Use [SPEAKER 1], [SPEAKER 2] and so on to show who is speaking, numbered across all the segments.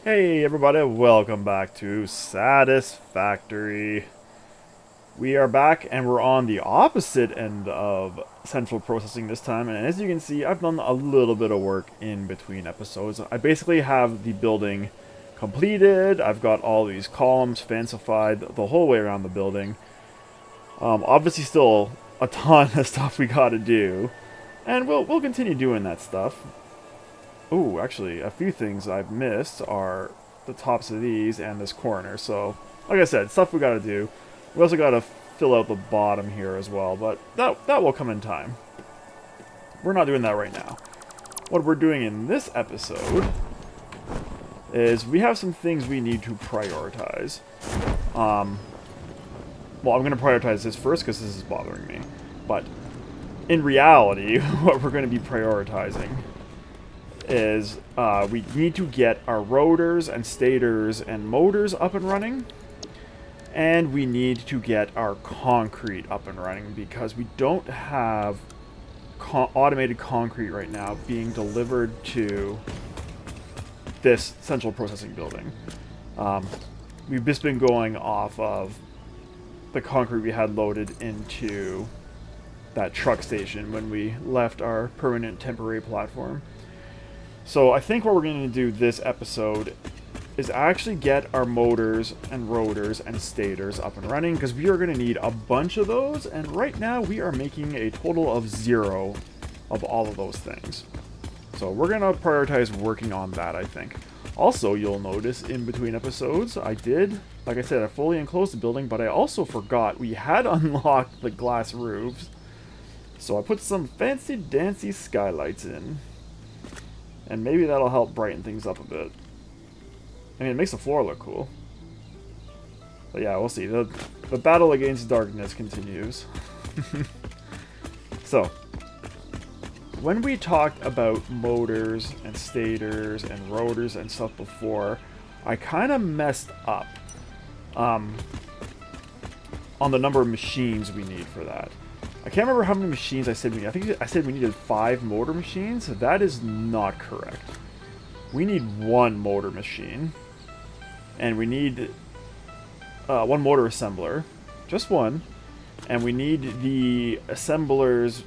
[SPEAKER 1] Hey everybody, welcome back to Satisfactory. We are back and we're on the opposite end of central processing this time, and as you can see, I've done a little bit of work in between episodes. I basically have the building completed. I've got all these columns fancified the whole way around the building. Obviously still a ton of stuff we gotta do, and we'll continue doing that stuff. Oh, actually, a few things I've missed are the tops of these and this corner. So, like I said, stuff we gotta do. We also gotta fill out the bottom here as well, but that will come in time. We're not doing that right now. What we're doing in this episode is we have some things we need to prioritize. Well, I'm gonna prioritize this first because this is bothering me. But in reality, what we're gonna be prioritizing is we need to get our rotors and stators and motors up and running, and we need to get our concrete up and running because we don't have automated concrete right now being delivered to this central processing building. We've just been going off of the concrete we had loaded into that truck station when we left our permanent temporary platform. So I think what we're going to do this episode is actually get our motors and rotors and stators up and running, because we are going to need a bunch of those, and right now we are making a total of 0 of all of those things. So we're going to prioritize working on that, I think. Also, you'll notice in between episodes, like I said, I fully enclosed the building, but I also forgot we had unlocked the glass roofs. So I put some fancy dancy skylights in. And maybe that'll help brighten things up a bit. I mean, it makes the floor look cool. But yeah, we'll see. The battle against darkness continues. So, when we talked about motors and stators and rotors and stuff before, I kind of messed up on the number of machines we need for that. I can't remember how many machines I said we need. I think I said we needed 5 motor machines. That is not correct. We need 1 motor machine. And we need 1 motor assembler. Just 1. And we need the assemblers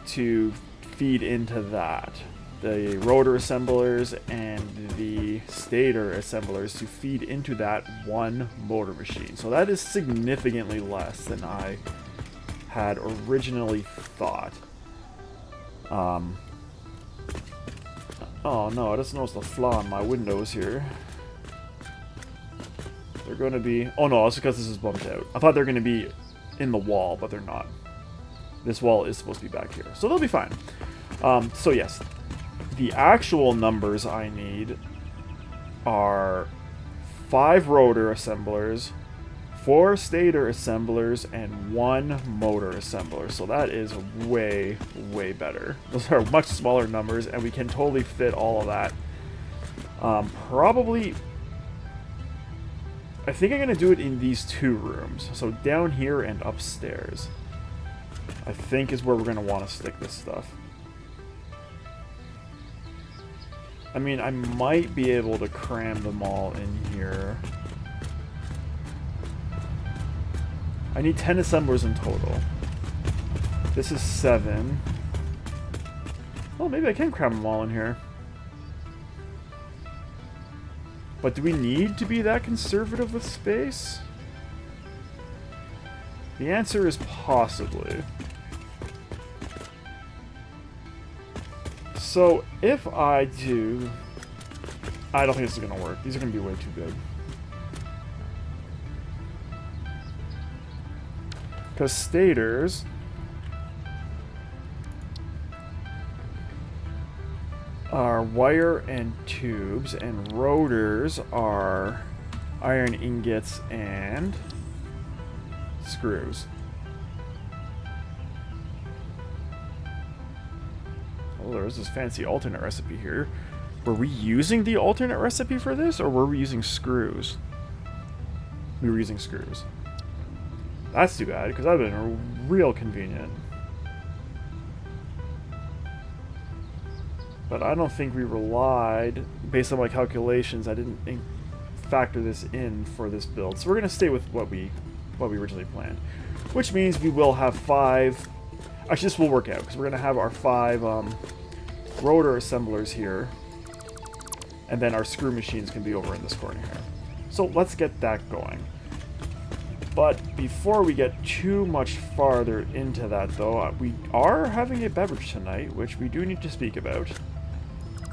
[SPEAKER 1] to feed into that. The rotor assemblers and the stator assemblers to feed into that 1 motor machine. So that is significantly less than I had originally thought. Oh no, I just noticed a flaw in my windows here. They're going to be... Oh no, it's because this is bumped out. I thought they were going to be in the wall, but they're not. This wall is supposed to be back here, so they'll be fine. So yes, the actual numbers I need are 5 rotor assemblers, 4 stator assemblers, and 1 motor assembler. So that is way, way better. Those are much smaller numbers, and we can totally fit all of that. Probably... I think I'm going to do it in these 2 rooms. So down here and upstairs, I think is where we're going to want to stick this stuff. I mean, I might be able to cram them all in here. I need 10 assemblers in total. This is 7. Well, maybe I can cram them all in here. But do we need to be that conservative with space? The answer is possibly. So, if I do... I don't think this is going to work. These are going to be way too big. Because stators are wire and tubes, and rotors are iron ingots and screws. Oh, there's this fancy alternate recipe here. Were we using the alternate recipe for this, or were we using screws? We were using screws. That's too bad, because that would have been real convenient. But I don't think we relied, based on my calculations, I didn't factor this in for this build. So we're going to stay with what we originally planned. Which means we will have 5... Actually, this will work out, because we're going to have our 5 rotor assemblers here. And then our screw machines can be over in this corner here. So let's get that going. But before we get too much farther into that, though, we are having a beverage tonight, which we do need to speak about.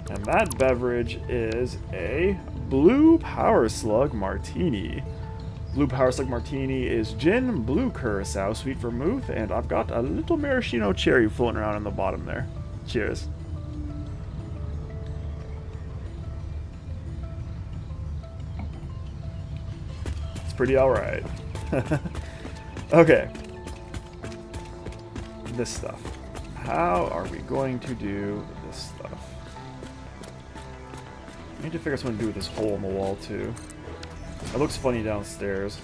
[SPEAKER 1] And that beverage is a Blue Power Slug Martini. Blue Power Slug Martini is gin, blue curacao, sweet vermouth, and I've got a little maraschino cherry floating around in the bottom there. Cheers. It's pretty alright. Okay. This stuff. How are we going to do this stuff? I need to figure out something to do with this hole in the wall, too. It looks funny downstairs.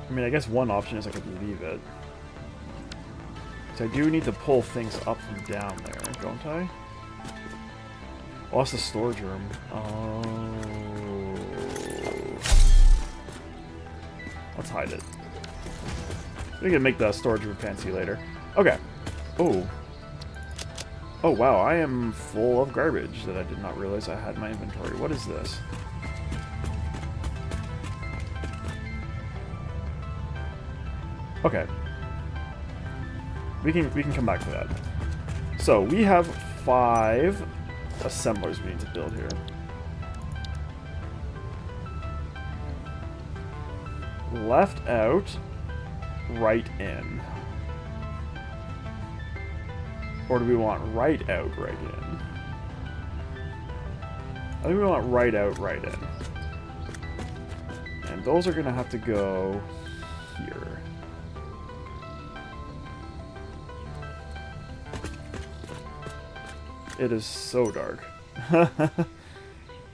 [SPEAKER 1] I mean, I guess one option is I could leave it. So I do need to pull things up from down there, don't I? Oh, that's the storage room. Oh. Let's hide it. We can make the storage room fancy later. Okay. Oh. Oh, wow. I am full of garbage that I did not realize I had in my inventory. What is this? Okay. We can come back to that. So, we have 5 assemblers we need to build here. Left out, right in. Or do we want right out, right in? I think we want right out, right in. And those are going to have to go here. It is so dark.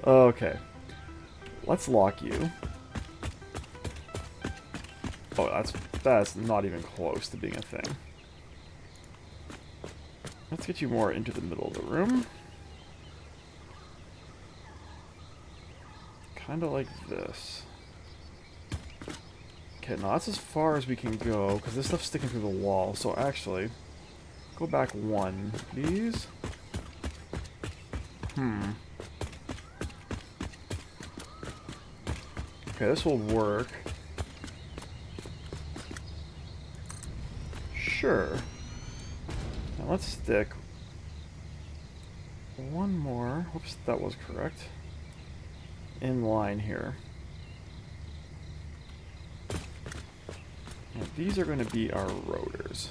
[SPEAKER 1] Okay. Let's lock you. Oh, that's not even close to being a thing. Let's get you more into the middle of the room. Kind of like this. Okay, now that's as far as we can go, because this stuff's sticking through the wall. So actually, go back 1, please. Okay, this will work. Sure. Now let's stick 1 more. Whoops, that was correct. In line here. And these are going to be our rotors.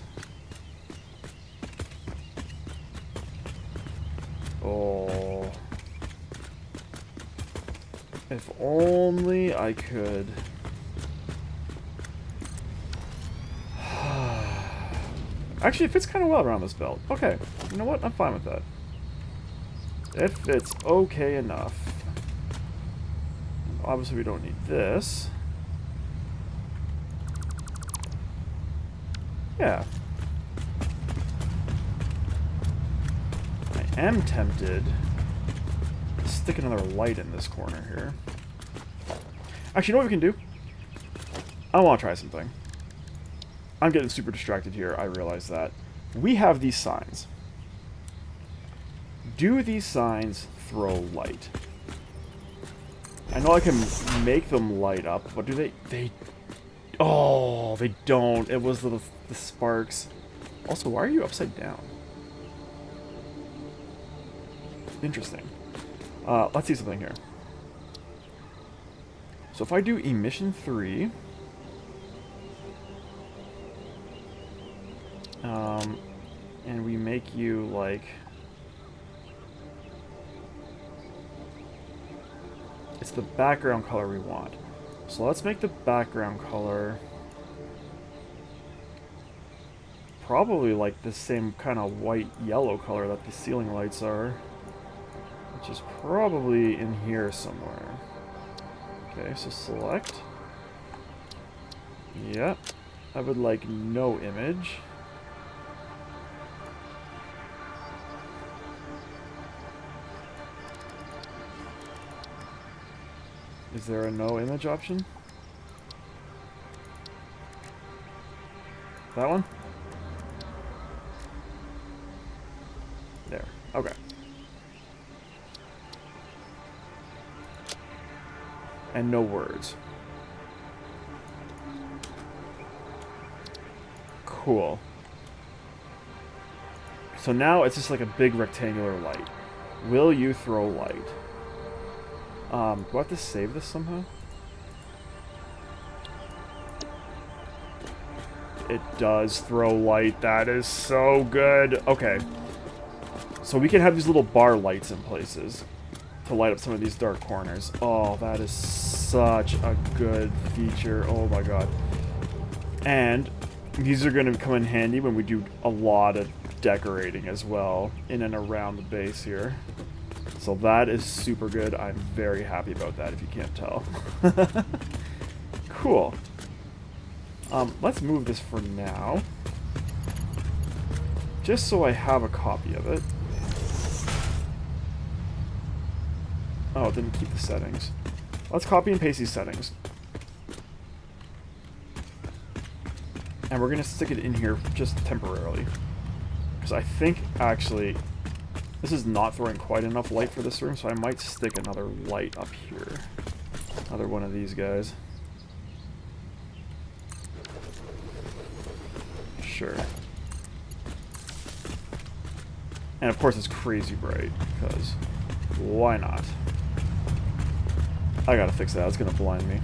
[SPEAKER 1] Oh. If only I could. Actually, it fits kind of well around this belt. Okay, you know what? I'm fine with that. It fits okay enough. Obviously, we don't need this. Yeah. I am tempted to stick another light in this corner here. Actually, you know what we can do? I want to try something. I'm getting super distracted here, I realize that. We have these signs. Do these signs throw light? I know I can make them light up, but do they... Oh, they don't. It was the sparks. Also, why are you upside down? Interesting. Let's see something here. So if I do emission 3... and we make you, like... It's the background color we want. So let's make the background color... probably like the same kind of white-yellow color that the ceiling lights are. Which is probably in here somewhere. Okay, so select. Yep. I would like no image. Is there a no image option? That one? There. Okay. And no words. Cool. So now it's just like a big rectangular light. Will you throw light? Do I have to save this somehow? It does throw light. That is so good. Okay. So we can have these little bar lights in places to light up some of these dark corners. Oh, that is such a good feature. Oh my god. And these are going to come in handy when we do a lot of decorating as well in and around the base here. So that is super good. I'm very happy about that, if you can't tell. Cool. Let's move this for now. Just so I have a copy of it. Oh, it didn't keep the settings. Let's copy and paste these settings. And we're going to stick it in here just temporarily. Because I think, actually, this is not throwing quite enough light for this room, so I might stick another light up here. Another one of these guys. Sure. And of course it's crazy bright, because why not? I gotta fix that, it's gonna blind me.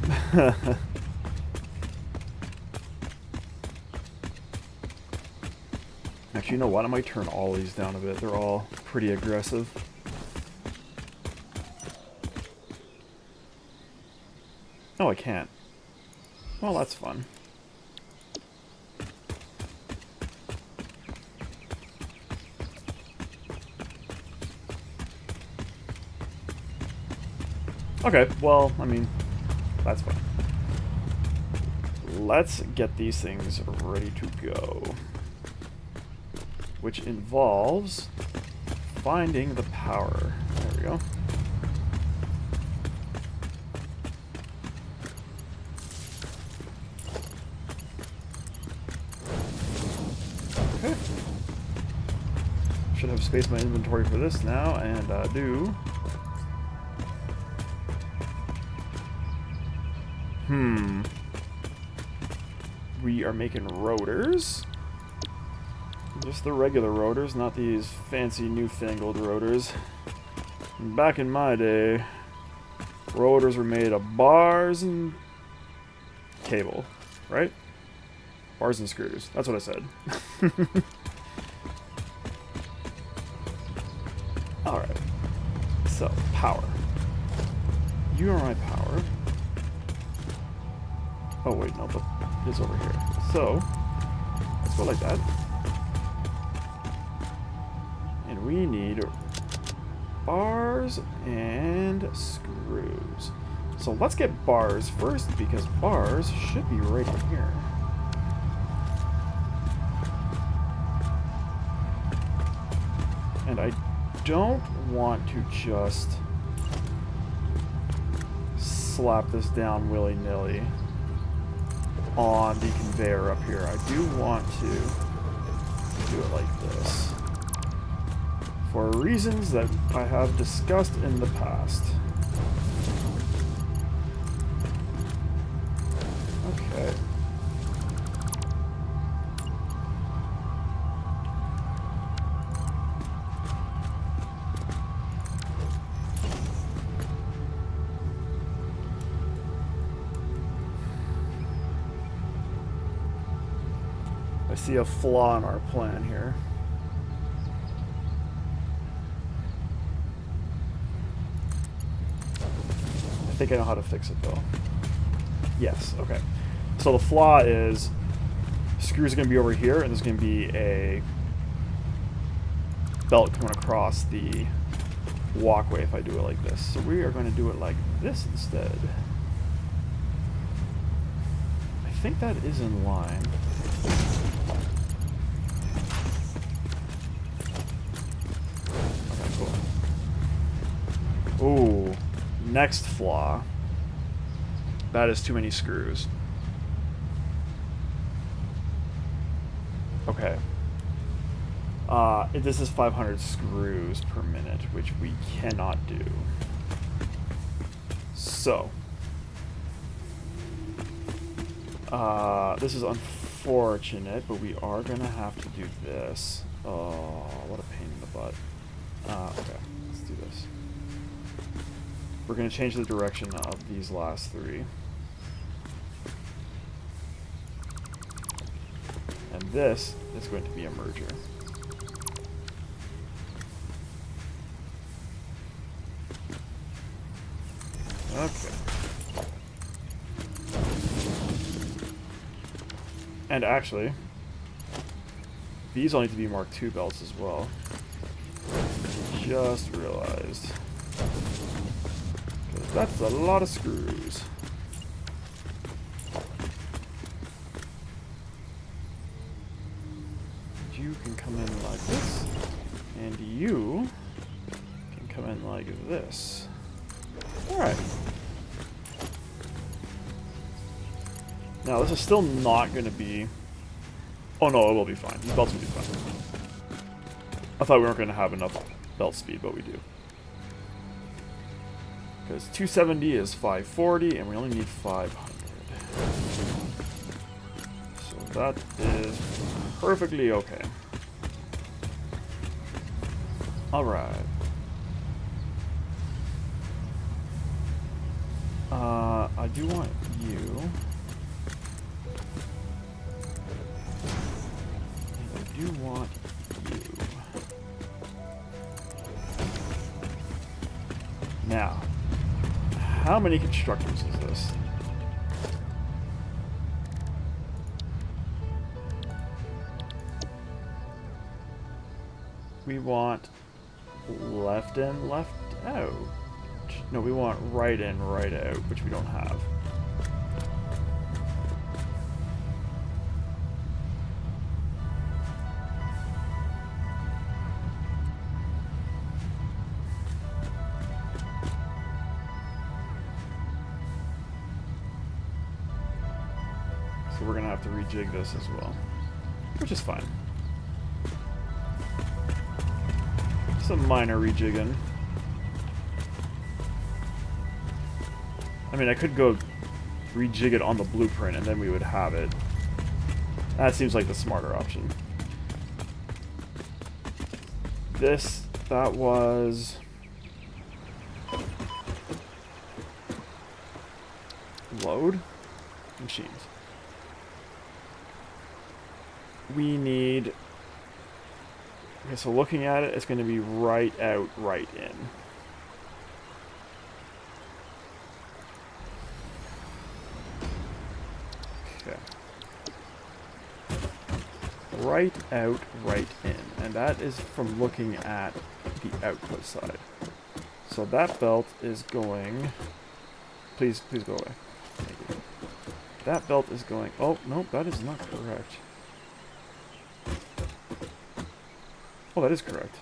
[SPEAKER 1] Actually, you know what? I might turn all these down a bit. They're all pretty aggressive. Oh, I can't. Well, that's fun. Okay, well, I mean, that's fine. Let's get these things ready to go. Which involves finding the power. There we go. Okay. Should have space in my inventory for this now, and I do. We are making rotors. Just the regular rotors, not these fancy newfangled rotors. Back in my day, rotors were made of bars and cable, right? Bars and screws. That's what I said. Alright. So, power. You are my power. Oh wait, no, but it's over here. So, let's go like that. And we need bars and screws. So let's get bars first, because bars should be right in here. And I don't want to just slap this down willy-nilly on the conveyor up here. I do want to do it like this for reasons that I have discussed in the past. Okay. I see a flaw in our plan here. I think I know how to fix it though. Yes, okay. So the flaw is screws are going to be over here, and there's going to be a belt coming across the walkway if I do it like this. So we are going to do it like this instead. I think that is in line. Okay, cool. Ooh, next flaw. That is too many screws. Okay. This is 500 screws per minute, which we cannot do. So. This is unfortunate, but we are going to have to do this. Oh, what a pain in the butt. Okay, let's do this. We're going to change the direction of these last three. And this is going to be a merger. Okay. And actually, these all need to be Mark II belts as well. Just realized. That's a lot of screws. You can come in like this, and you can come in like this. Alright. Now, this is still not going to be... Oh no, it will be fine. These belts will be fine. I thought we weren't going to have enough belt speed, but we do. Because 270 is 540, and we only need 500. So that is perfectly okay. Alright. I do want you... I do want you. Now, how many constructors is this? We want left in, left out. No, we want right in, right out, which we don't have. So we're going to have to rejig this as well, which is fine. Some minor rejigging. I mean, I could go rejig it on the blueprint and then we would have it. That seems like the smarter option. That was... Load? Machines. We need... Okay, so looking at it, it's going to be right out, right in. Okay. Right out, right in. And that is from looking at the output side. So that belt is going... Please go away. Thank you. That belt is going... Oh, nope, that is not correct. Oh, that is correct.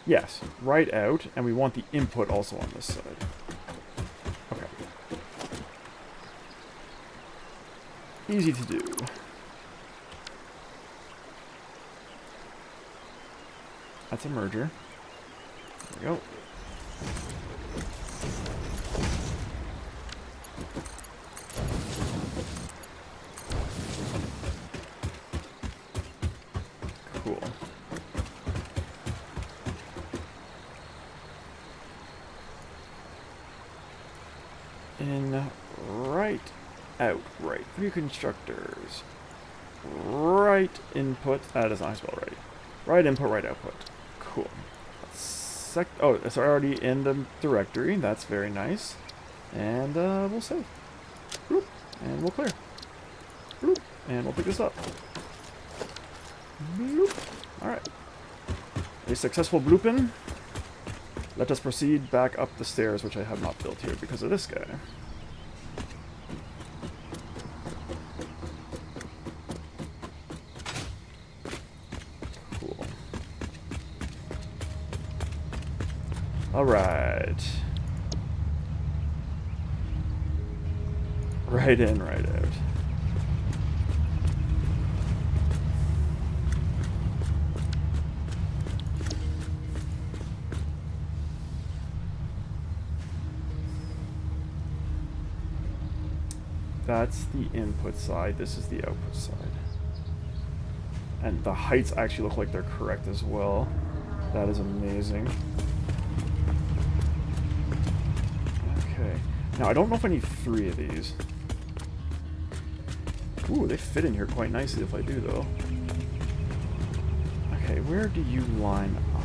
[SPEAKER 1] Yes, right out, and we want the input also on this side. Okay. Easy to do. That's a merger. There we go. Cool. In, right, out, right. 3 constructors. Right input. That is not spelled right. Right input, right output. Cool. Oh, it's already in the directory. That's very nice. And we'll save. Bloop. And we'll clear. Bloop. And we'll pick this up. Bloop. Alright. A successful bloopin'. Let us proceed back up the stairs, which I have not built here because of this guy. Cool. Alright. Right in, right out. That's the input side. This is the output side. And the heights actually look like they're correct as well. That is amazing. Okay. Now, I don't know if I need 3 of these. Ooh, they fit in here quite nicely if I do, though. Okay, where do you line up?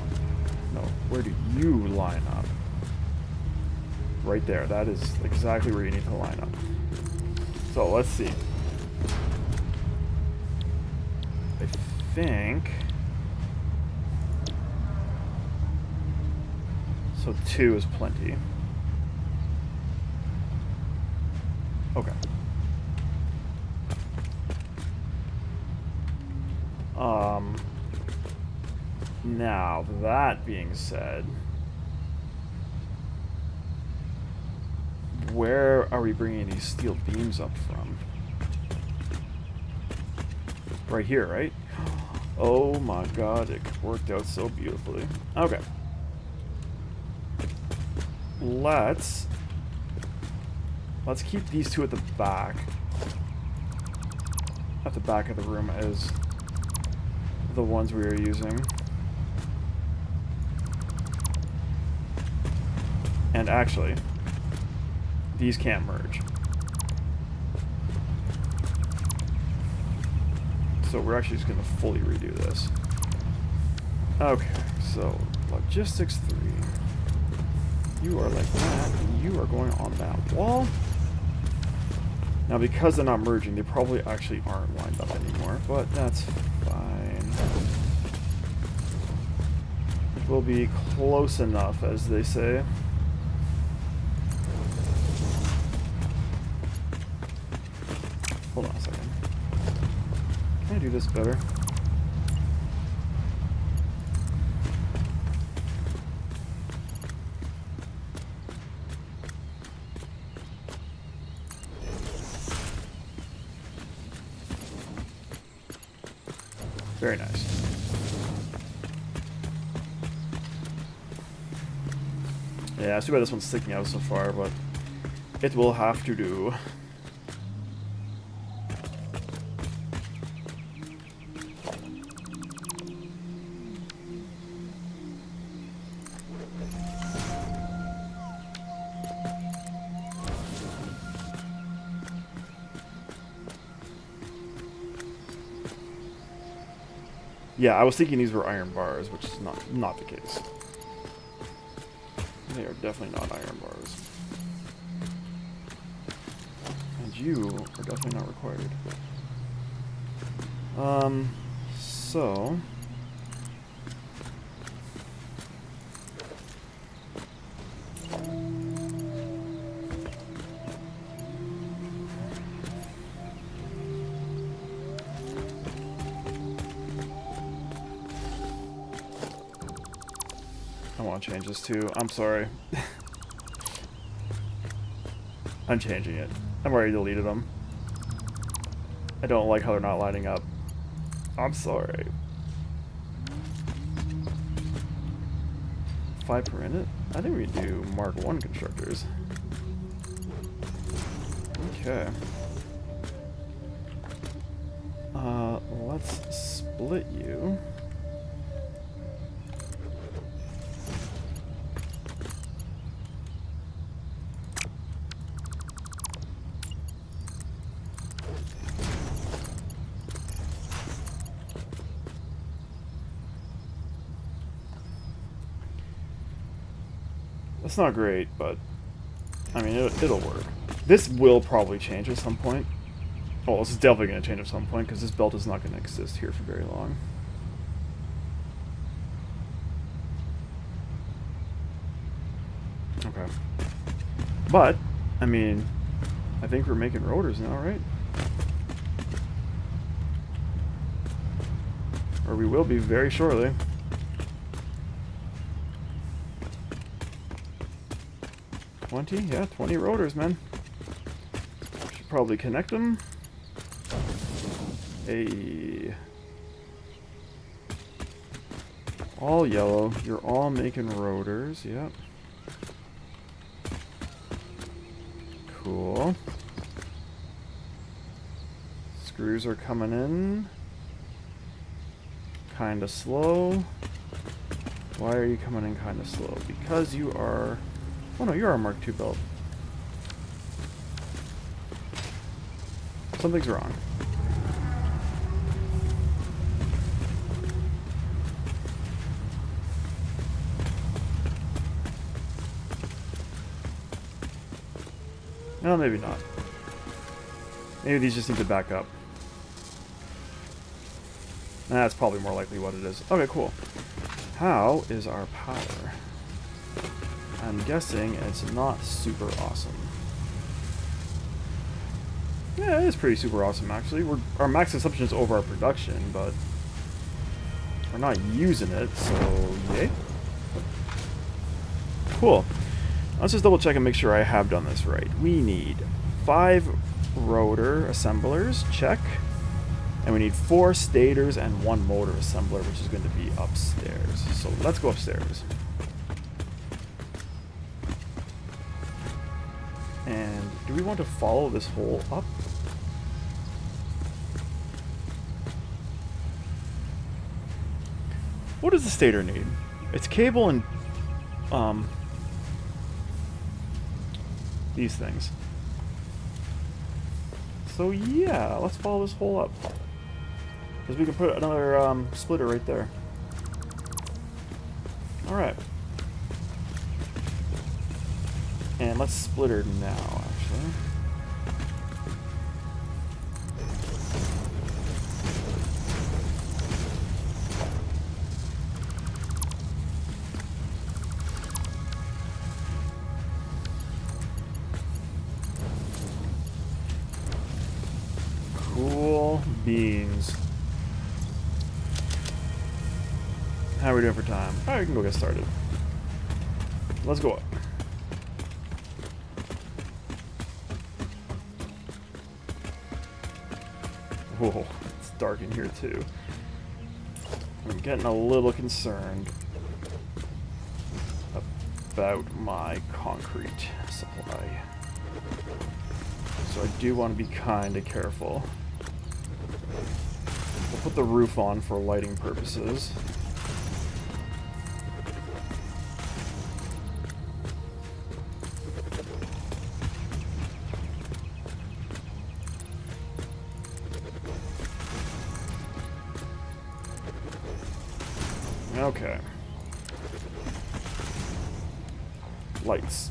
[SPEAKER 1] No, where do you line up? Right there. That is exactly where you need to line up. So, let's see. I think... So 2 is plenty. Okay. Now, that being said, where are we bringing these steel beams up from? Right here, right? Oh my god, it worked out so beautifully. Okay. Let's keep these 2 at the back. At the back of the room as the ones we are using. And actually, these can't merge. So we're actually just going to fully redo this. Okay, so logistics 3. You are like that, and you are going on that wall. Now, because they're not merging, they probably actually aren't lined up anymore, but that's fine. It will be close enough, as they say. Hold on a second. Can I do this better? Very nice. Yeah, it's too bad this one's sticking out so far, but it will have to do. Yeah, I was thinking these were iron bars, which is not the case. They are definitely not iron bars. And you are definitely not required. So... I want to change this too. I'm sorry. I'm changing it. I've already deleted them. I don't like how they're not lining up. I'm sorry. 5 per minute? I think we do Mark 1 constructors. Okay. Let's split you. It's not great, but I mean, it'll work. This will probably change at some point. Well, this is definitely going to change at some point because this belt is not going to exist here for very long. Okay. But, I mean, I think we're making rotors now, right? Or we will be very shortly. Yeah, 20 rotors, man. Should probably connect them. Hey. All yellow. You're all making rotors. Yep. Cool. Screws are coming in. Kinda slow. Why are you coming in kinda slow? Because you are... Oh no, you are a Mark II build. Something's wrong. No, maybe not. Maybe these just need to back up. That's probably more likely what it is. Okay, cool. How is our power? I'm guessing it's not super awesome. Yeah, it is pretty super awesome, actually. Our max consumption is over our production, but we're not using it, so yay. Cool. Let's just double check and make sure I have done this right. We need 5 rotor assemblers, check. And we need 4 stators and 1 motor assembler, which is going to be upstairs. So let's go upstairs. And do we want to follow this hole up? What does the stator need? It's cable and these things. So yeah, let's follow this hole up. Because we can put another splitter right there. Alright. And let's split her now, actually. Cool beans. How are we doing for time? Alright, we can go get started. Let's go up. Whoa, it's dark in here too. I'm getting a little concerned about my concrete supply. So I do want to be kind of careful. We'll put the roof on for lighting purposes. Okay. Lights.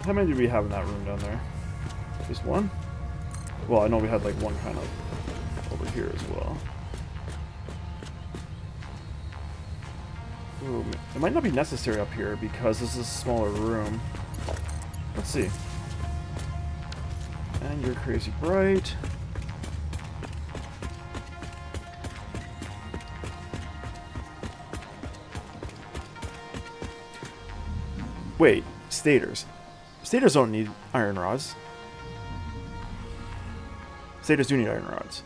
[SPEAKER 1] How many do we have in that room down there? Just one? Well, I know we had like one kind of over here as well. Ooh, it might not be necessary up here because this is a smaller room. Let's see. And you're crazy bright. Wait, stators. Stators don't need iron rods. Stators do need iron rods.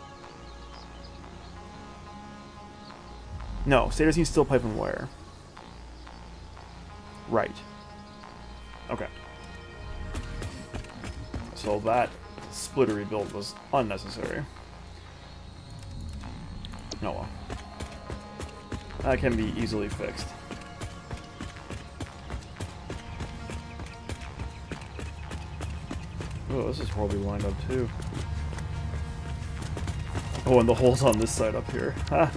[SPEAKER 1] No, stators need steel pipe and wire. Right. Okay. So that splitter rebuild was unnecessary. Oh well. That can be easily fixed. Oh, this is probably lined up too. Oh, and the hole's on this side up here. Ha!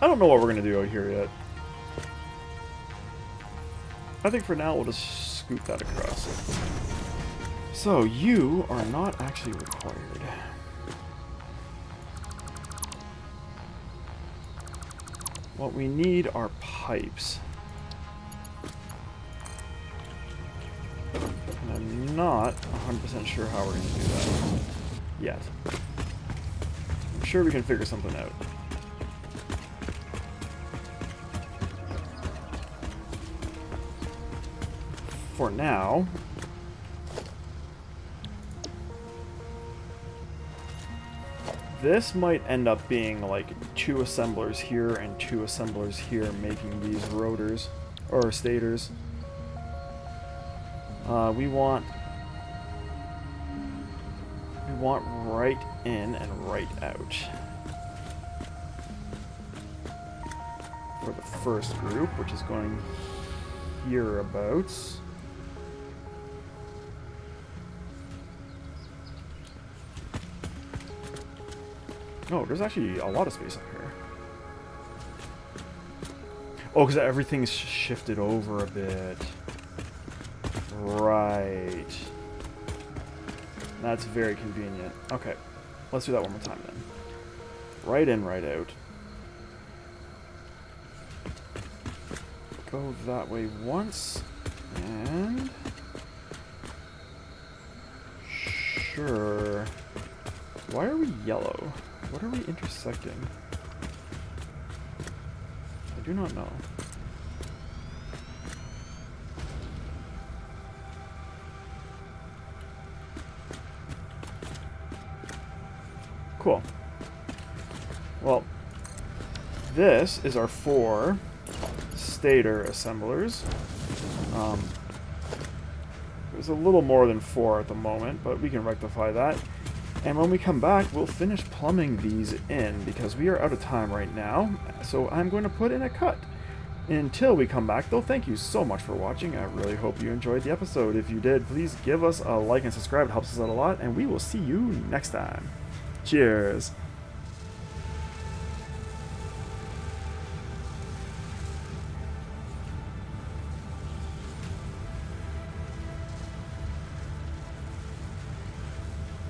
[SPEAKER 1] I don't know what we're going to do out here yet. I think for now we'll just scoot that across. So, you are not actually required. What we need are pipes. not 100% sure how we're going to do that yet. I'm sure we can figure something out. For now, this might end up being like 2 assemblers here and 2 assemblers here, making these rotors or stators. We want right in and right out for the first group, which is going hereabouts. Oh, there's actually a lot of space up here. Oh, because everything's shifted over a bit. Right. That's very convenient. Okay, let's do that one more time then. Right in, right out. Go that way once. And... sure. Why are we yellow? What are we intersecting? I do not know. Cool. Well, this is our 4 stator assemblers. There's a little more than 4 at the moment, but we can rectify that. And when we come back, we'll finish plumbing these in, because we are out of time right now. So I'm going to put in a cut. Until we come back, though, thank you so much for watching. I really hope you enjoyed the episode. If you did, please give us a like and subscribe. It helps us out a lot, and we will see you next time. Cheers.